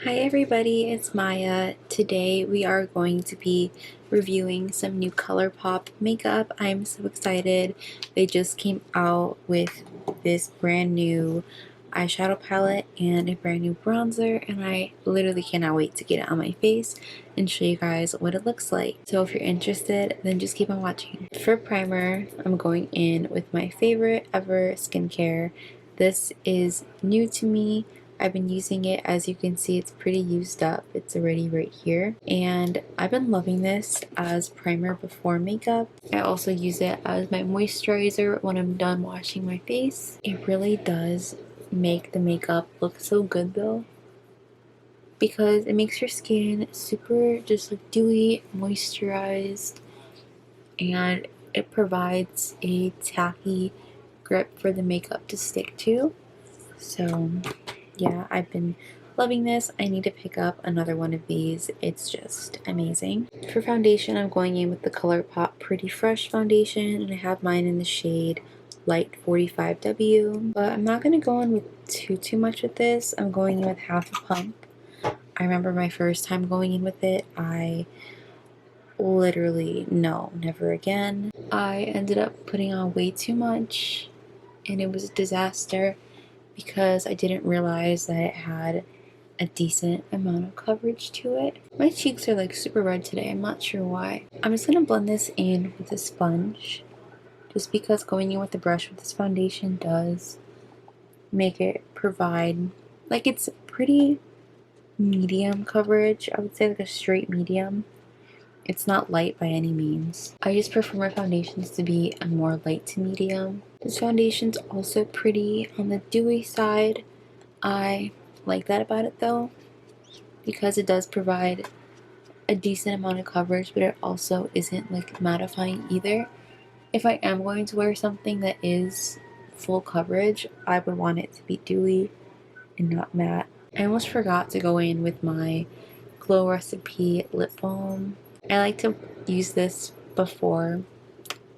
Hi everybody, it's Maya. Today we are going to be reviewing some new ColourPop makeup. I'm so excited. They just came out with this brand new eyeshadow palette and a brand new bronzer, and I literally cannot wait to get it on my face and show you guys what it looks like. So if you're interested, then just keep on watching. For primer, I'm going in with my favorite ever skincare. This is new to me. I've been using it. As you can see, it's pretty used up. It's already right here. And I've been loving this as primer before makeup. I also use it as my moisturizer when I'm done washing my face. It really does make the makeup look so good though, because it makes your skin super just like dewy, moisturized, and it provides a tacky grip for the makeup to stick to. So yeah, I've been loving this. I need to pick up another one of these. It's just amazing. For foundation, I'm going in with the ColourPop Pretty Fresh foundation, and I have mine in the shade Light 45W. But I'm not going to go in with too much with this. I'm going in with half a pump. I remember my first time going in with it, I literally, no, never again. I ended up putting on way too much, and it was a disaster, because I didn't realize that it had a decent amount of coverage to it. My cheeks are like super red today. I'm not sure why. I'm just going to blend this in with a sponge, just because going in with the brush with this foundation does make it provide, like, it's pretty medium coverage. I would say like a straight medium. It's not light by any means. I just prefer my foundations to be a more light to medium. This foundation's also pretty on the dewy side. I like that about it though, because it does provide a decent amount of coverage, but it also isn't like mattifying either. If I am going to wear something that is full coverage, I would want it to be dewy and not matte. I almost forgot to go in with my Glow Recipe lip balm. I like to use this before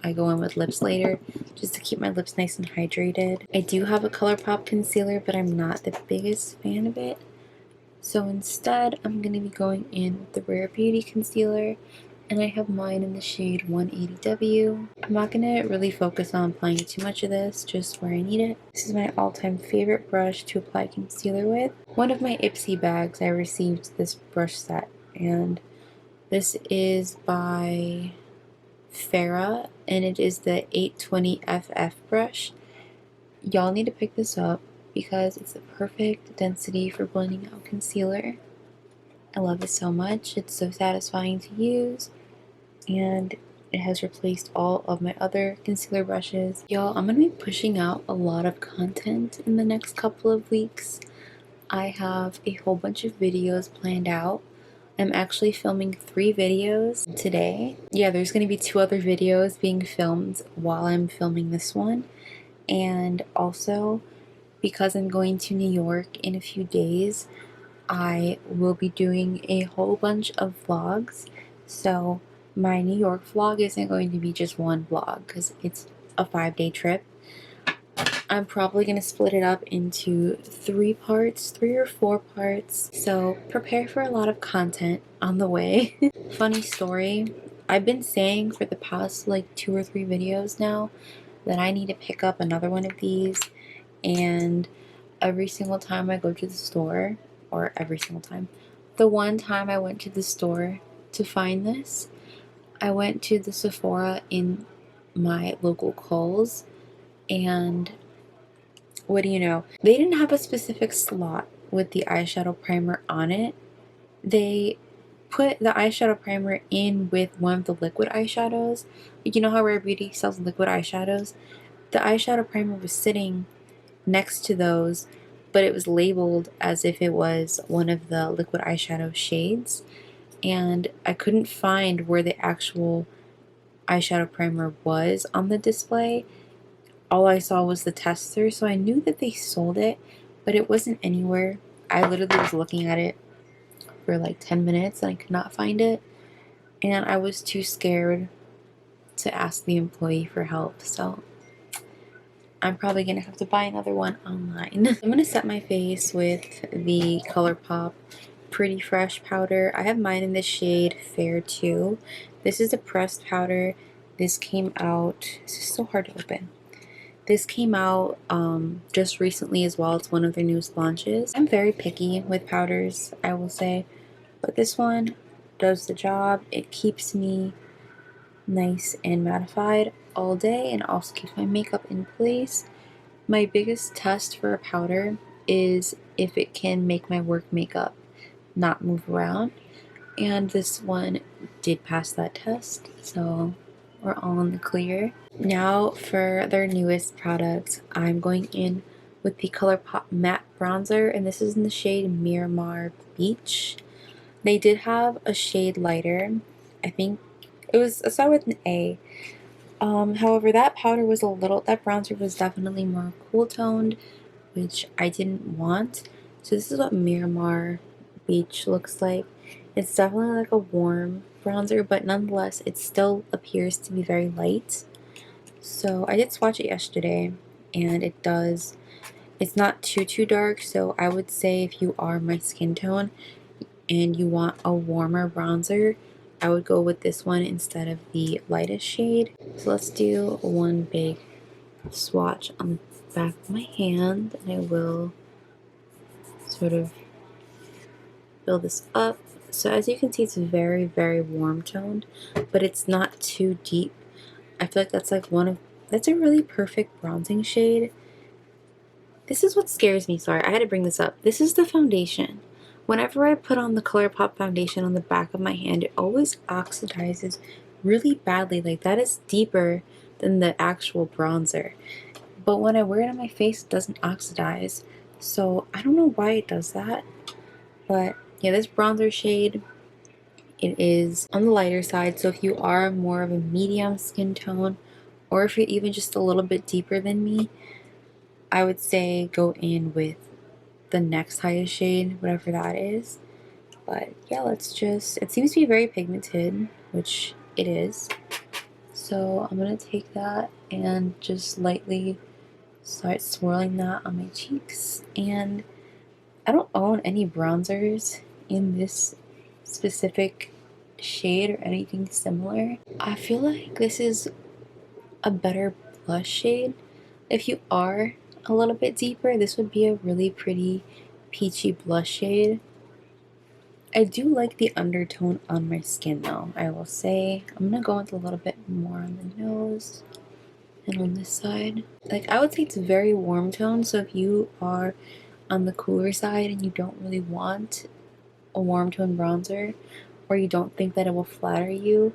I go in with lips later, just to keep my lips nice and hydrated. I do have a ColourPop concealer, but I'm not the biggest fan of it. So instead, I'm going to be going in with the Rare Beauty concealer, and I have mine in the shade 180W. I'm not going to really focus on applying too much of this, just where I need it. This is my all-time favorite brush to apply concealer with. One of my Ipsy bags, I received this brush set, and this is by Farrah, and it is the 820FF brush. Y'all need to pick this up because it's the perfect density for blending out concealer. I love it so much. It's so satisfying to use, and it has replaced all of my other concealer brushes. Y'all, I'm going to be pushing out a lot of content in the next couple of weeks. I have a whole bunch of videos planned out. I'm actually filming 3 videos today. Yeah, there's going to be 2 other videos being filmed while I'm filming this one. And also, because I'm going to New York in a few days, I will be doing a whole bunch of vlogs. So my New York vlog isn't going to be just one vlog, because it's a 5-day trip. I'm probably going to split it up into 3 parts, 3 or 4 parts. So prepare for a lot of content on the way. Funny story, I've been saying for the past like 2 or 3 videos now that I need to pick up another one of these, and every single time I go to the store, or every single time, the one time I went to the store to find this, I went to the Sephora in my local Kohl's, and what do you know? They didn't have a specific slot with the eyeshadow primer on it. They put the eyeshadow primer in with one of the liquid eyeshadows. You know how Rare Beauty sells liquid eyeshadows? The eyeshadow primer was sitting next to those, but it was labeled as if it was one of the liquid eyeshadow shades, and I couldn't find where the actual eyeshadow primer was on the display. All I saw was the tester, so I knew that they sold it, but it wasn't anywhere. I literally was looking at it for like 10 minutes and I could not find it, and I was too scared to ask the employee for help, so I'm probably gonna have to buy another one online. I'm gonna set my face with the ColourPop Pretty Fresh powder. I have mine in the shade Fair 2. This is a pressed powder. This came out, this is so hard to open. This came out just recently as well. It's one of their newest launches. I'm very picky with powders, I will say, but this one does the job. It keeps me nice and mattified all day and also keeps my makeup in place. My biggest test for a powder is if it can make my work makeup not move around, and this one did pass that test, so we're all in the clear. Now for their newest product, I'm going in with the ColourPop matte bronzer, and this is in the shade Miramar Beach. They did have a shade lighter. I think it was, I started with an A. However, that bronzer was definitely more cool toned, which I didn't want. So this is what Miramar Beach looks like. It's definitely like a warm bronzer, but nonetheless, it still appears to be very light. So I did swatch it yesterday, and it's not too dark, so I would say if you are my skin tone and you want a warmer bronzer, I would go with this one instead of the lightest shade. So let's do one big swatch on the back of my hand, and I will sort of build this up. So as you can see, it's very warm toned, but it's not too deep. I feel like that's that's a really perfect bronzing shade. This is what scares me. Sorry, I had to bring this up. This is the foundation. Whenever I put on the ColourPop foundation on the back of my hand, it always oxidizes really badly. Like, that is deeper than the actual bronzer. But when I wear it on my face, it doesn't oxidize. So I don't know why it does that. But yeah, this bronzer shade, it is on the lighter side. So if you are more of a medium skin tone, or if you're even just a little bit deeper than me, I would say go in with the next highest shade, whatever that is. But yeah, it seems to be very pigmented, which it is. So I'm gonna take that and just lightly start swirling that on my cheeks. And I don't own any bronzers in this specific shade or anything similar. I feel like this is a better blush shade. If you are a little bit deeper, this would be a really pretty peachy blush shade. I do like the undertone on my skin though, I will say. I'm gonna go into a little bit more on the nose and on this side. Like, I would say it's very warm tone, so if you are on the cooler side and you don't really want a warm tone bronzer, or you don't think that it will flatter you,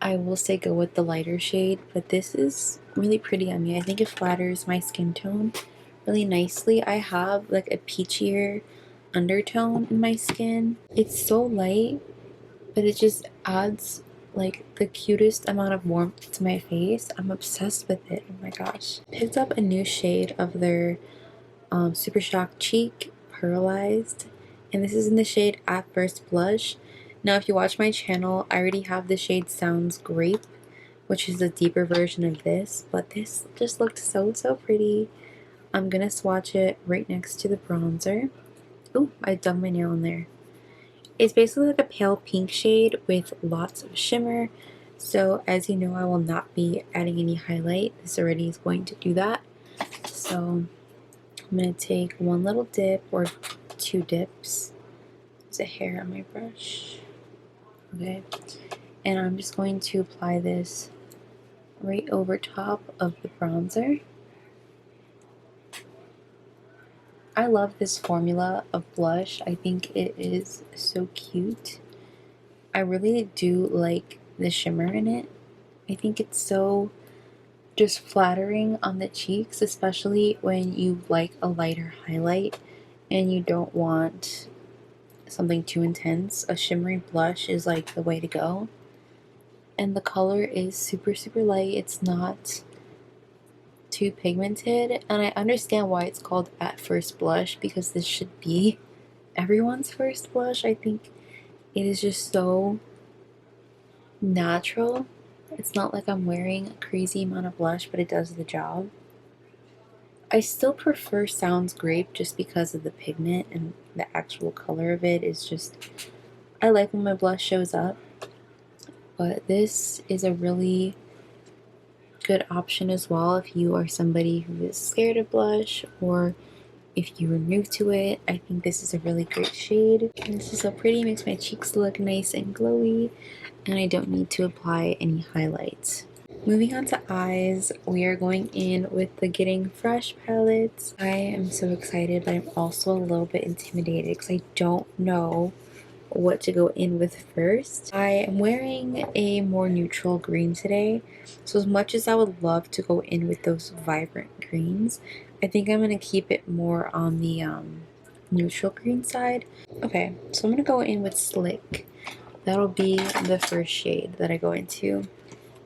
I will say go with the lighter shade. But this is really pretty on me. I think it flatters my skin tone really nicely. I have like a peachier undertone in my skin. It's so light, but it just adds like the cutest amount of warmth to my face. I'm obsessed with it. Oh my gosh. Picked up a new shade of their Supershock Cheek Pearlized, and this is in the shade At First Blush. Now if you watch my channel, I already have the shade Sounds Grape, which is a deeper version of this, but this just looked so pretty. I'm gonna swatch it right next to the bronzer. Oh, I dug my nail in there. It's basically like a pale pink shade with lots of shimmer. So as you know, I will not be adding any highlight. This already is going to do that. So I'm going to take one little dip or two dips. There's a hair on my brush. Okay. And I'm just going to apply this right over top of the bronzer. I love this formula of blush. I think it is so cute. I really do like the shimmer in it. I think it's so just flattering on the cheeks, especially when you like a lighter highlight and you don't want something too intense. A shimmery blush is like the way to go. And the color is super light. It's not too pigmented, and I understand why it's called At First Blush, because this should be everyone's first blush. I think it is just so natural. It's not like I'm wearing a crazy amount of blush, but it does the job. I still prefer Sounds Grape just because of the pigment and the actual color of it is just, I like when my blush shows up. But this is a really good option as well if you are somebody who is scared of blush or if you are new to it. I think this is a really great shade. And this is so pretty, it makes my cheeks look nice and glowy, and I don't need to apply any highlights. Moving on to eyes, we are going in with the Getting Fresh palettes. I am so excited, but I'm also a little bit intimidated because I don't know what to go in with first. I am wearing a more neutral green today, so as much as I would love to go in with those vibrant greens, I think I'm going to keep it more on the neutral green side. Okay, so I'm going to go in with Slick. That'll be the first shade that I go into.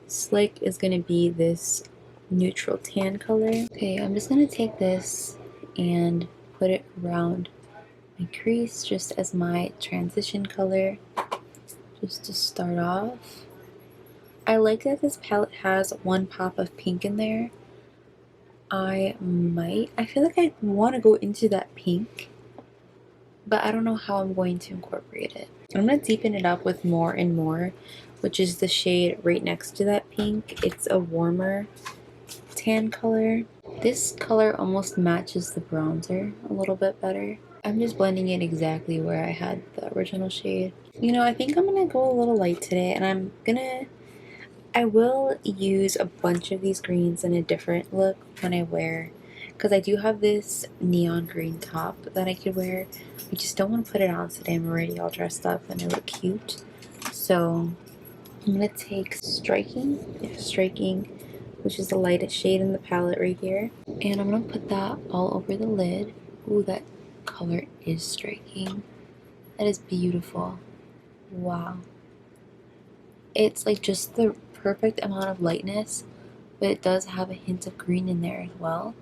Slick is going to be this neutral tan color. Okay, I'm just going to take this and put it around my crease just as my transition color, just to start off. I like that this palette has one pop of pink in there. I feel like I want to go into that pink, but I don't know how I'm going to incorporate it. I'm going to deepen it up with More and More, which is the shade right next to that pink. It's a warmer tan color. This color almost matches the bronzer a little bit better. I'm just blending it exactly where I had the original shade. You know, I think I'm gonna go a little light today, and I will use a bunch of these greens in a different look when I wear, because I do have this neon green top that I could wear. I just don't want to put it on today. I'm already all dressed up and I look cute. So I'm gonna take Striking, which is the lightest shade in the palette right here, and I'm gonna put that all over the lid. Ooh, that color is striking. That is beautiful. Wow. It's like just the perfect amount of lightness, but it does have a hint of green in there as well.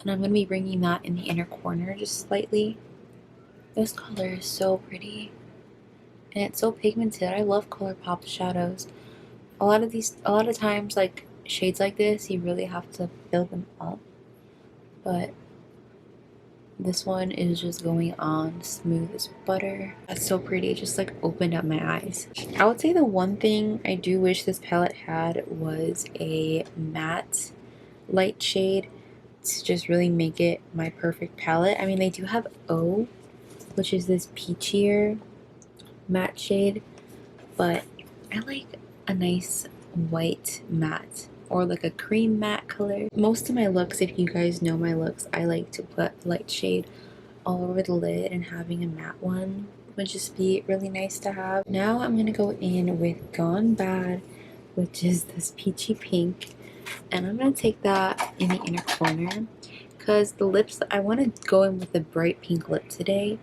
And I'm going to be bringing that in the inner corner just slightly. This color is so pretty. And it's so pigmented. I love ColourPop shadows. A lot of times, like shades like this, you really have to build them up. But this one is just going on smooth as butter. That's so pretty. It just like opened up my eyes. I would say the one thing I do wish this palette had was a matte light shade to just really make it my perfect palette. I mean, they do have O, which is this peachier matte shade, but I like a nice white matte or like a cream matte color. Most of my looks, if you guys know my looks, I like to put light shade all over the lid, and having a matte one would just be really nice to have. Now I'm gonna go in with Gone Bad, which is this peachy pink, and I'm gonna take that in the inner corner because the lips, I want to go in with a bright pink lip today,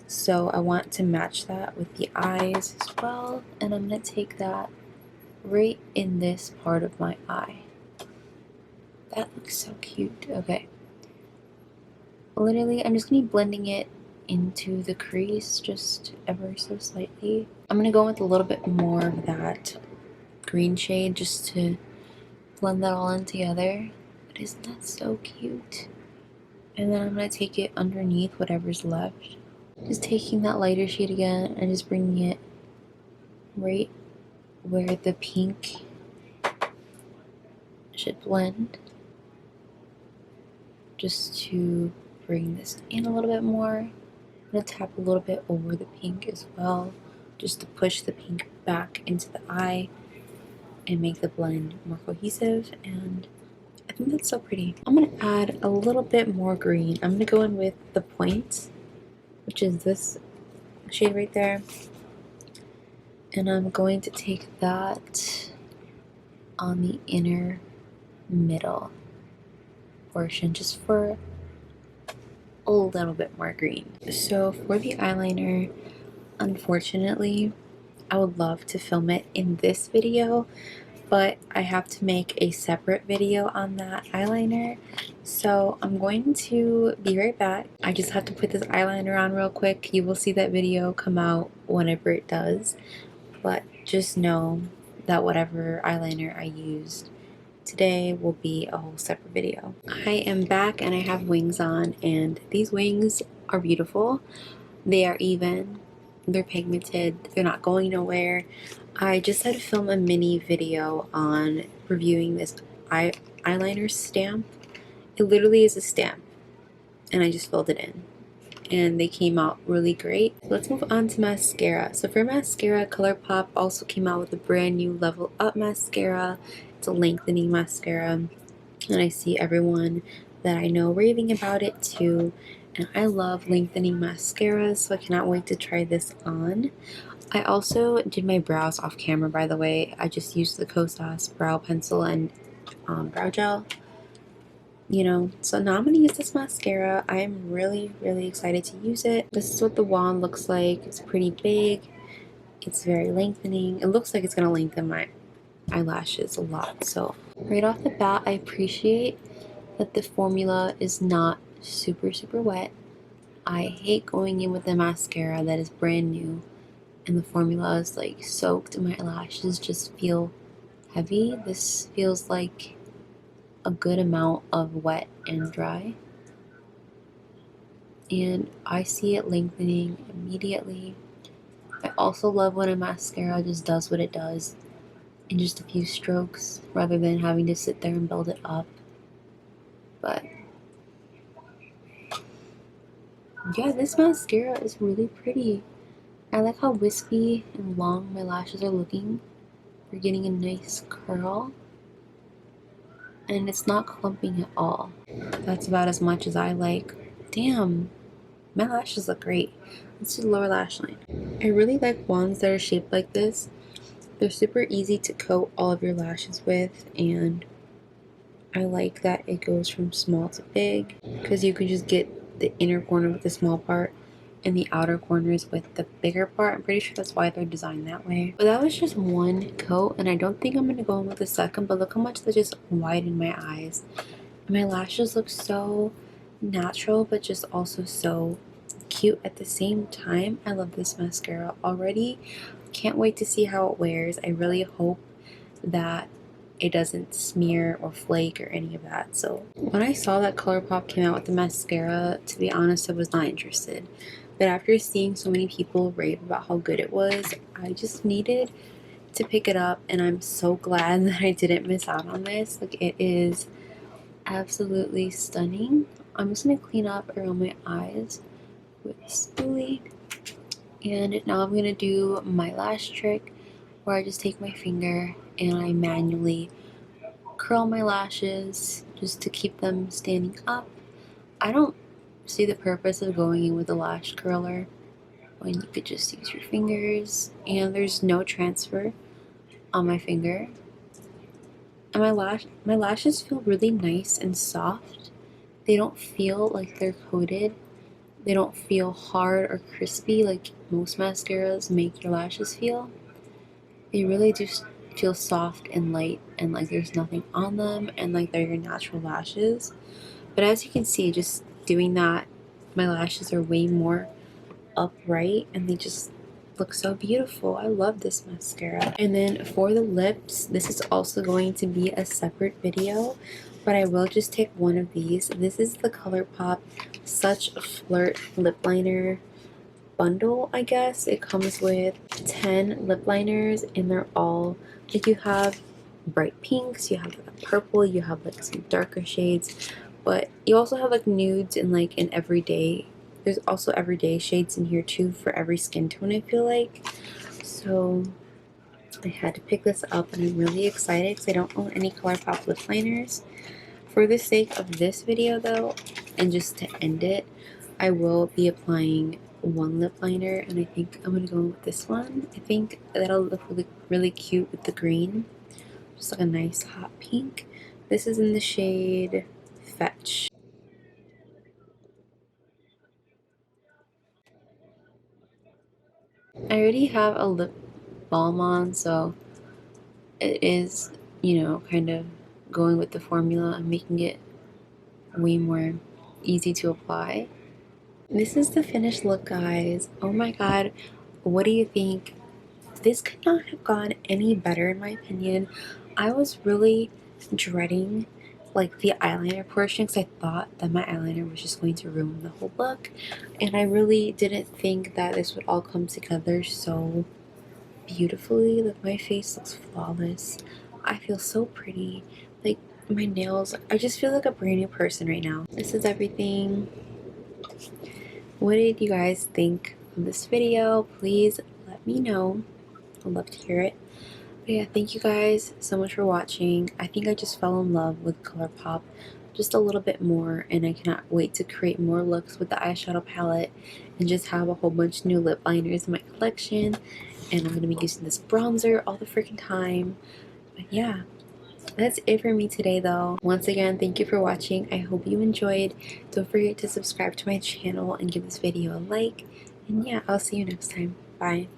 so I want to match that with the eyes as well, and I'm gonna take that right in this part of my eye. That looks so cute. Okay, literally I'm just gonna be blending it into the crease just ever so slightly. I'm gonna go with a little bit more of that green shade just to blend that all in together. But isn't that so cute? And then I'm gonna take it underneath whatever's left, just taking that lighter shade again and just bringing it right where the pink should blend, just to bring this in a little bit more. I'm gonna tap a little bit over the pink as well, just to push the pink back into the eye and make the blend more cohesive, and I think that's so pretty. I'm gonna add a little bit more green. I'm gonna go in with the Point, which is this shade right there, and I'm going to take that on the inner middle portion just for a little bit more green. So for the eyeliner, unfortunately, I would love to film it in this video, but I have to make a separate video on that eyeliner. So I'm going to be right back. I just have to put this eyeliner on real quick. You will see that video come out whenever it does, but just know that whatever eyeliner I used today will be a whole separate video. I am back and I have wings on, and these wings are beautiful. They are even, they're pigmented, they're not going nowhere. I just had to film a mini video on reviewing this eyeliner stamp. It literally is a stamp, and I just filled it in, and they came out really great. Let's move on to mascara. So for mascara, ColourPop also came out with a brand new Level Up mascara. It's a lengthening mascara, and I see everyone that I know raving about it too. And I love lengthening mascaras, so I cannot wait to try this on. I also did my brows off camera, by the way. I just used the Kosas brow pencil and brow gel. You know, so now I'm going to use this mascara. I'm really excited to use it. This is what the wand looks like. It's pretty big. It's very lengthening. It looks like it's going to lengthen my eyelashes a lot. So right off the bat, I appreciate that the formula is not super wet. I hate going in with a mascara that is brand new and the formula is like soaked and my eyelashes just feel heavy. This feels like a good amount of wet and dry, and I see it lengthening immediately. I also love when a mascara just does what it does in just a few strokes rather than having to sit there and build it up. But yeah, this mascara is really pretty. I like how wispy and long my lashes are looking. They're getting a nice curl, and it's not clumping at all. That's about as much as I like. Damn, my lashes look great. Let's do the lower lash line. I really like wands that are shaped like this. They're super easy to coat all of your lashes with, and I like that it goes from small to big because you can just get the inner corner with the small part and the outer corners with the bigger part. I'm pretty sure that's why they're designed that way. But that was just one coat, and I don't think I'm going to go in with a second, but look how much that just widened my eyes. My lashes look so natural, but just also so cute at the same time. I love this mascara already. Can't wait to see how it wears. I really hope that it doesn't smear or flake or any of that. So when I saw that ColourPop came out with the mascara, to be honest, I was not interested. But after seeing so many people rave about how good it was, I just needed to pick it up, and I'm so glad that I didn't miss out on this. Like, it is absolutely stunning. I'm just going to clean up around my eyes with a spoolie. And now I'm going to do my lash trick where I just take my finger and I manually curl my lashes just to keep them standing up. I don't see the purpose of going in with a lash curler when you could just use your fingers, and there's no transfer on my finger. And my lashes feel really nice and soft. They don't feel like they're coated. They don't feel hard or crispy like most mascaras make your lashes feel. They really just feel soft and light, and like there's nothing on them, and like they're your natural lashes. But as you can see, just doing that, my lashes are way more upright and they just look so beautiful. I love this mascara. And then for the lips, this is also going to be a separate video, but I will just take one of these. This is the ColourPop Such a Flirt lip liner bundle, I guess. It comes with 10 lip liners, and they're all like, you have bright pinks, you have like a purple, you have like some darker shades, but you also have like nudes and like an everyday. There's also everyday shades in here too for every skin tone, I feel like. So I had to pick this up, and I'm really excited because I don't own any ColourPop lip liners. For the sake of this video though, and just to end it, I will be applying one lip liner, and I think I'm gonna go with this one. I think that'll look really cute with the green, just like a nice hot pink. This is in the shade Fetch. I already have a lip balm on, so it is, you know, kind of going with the formula and making it way more easy to apply. This is the finished look, guys. Oh my god, what do you think? This could not have gone any better in my opinion. I was really dreading like the eyeliner portion because I thought that my eyeliner was just going to ruin the whole look, and I really didn't think that this would all come together so beautifully. Like my face looks flawless. I feel so pretty. Like my nails, I just feel like a brand new person right now. This is everything. What did you guys think of this video? Please let me know. I'd love to hear it. But yeah, thank you guys so much for watching. I think I just fell in love with ColourPop just a little bit more, and I cannot wait to create more looks with the eyeshadow palette and just have a whole bunch of new lip liners in my collection. And I'm going to be using this bronzer all the freaking time. But yeah, that's it for me today though. Once again, thank you for watching. I hope you enjoyed. Don't forget to subscribe to my channel and give this video a like. And yeah, I'll see you next time. Bye.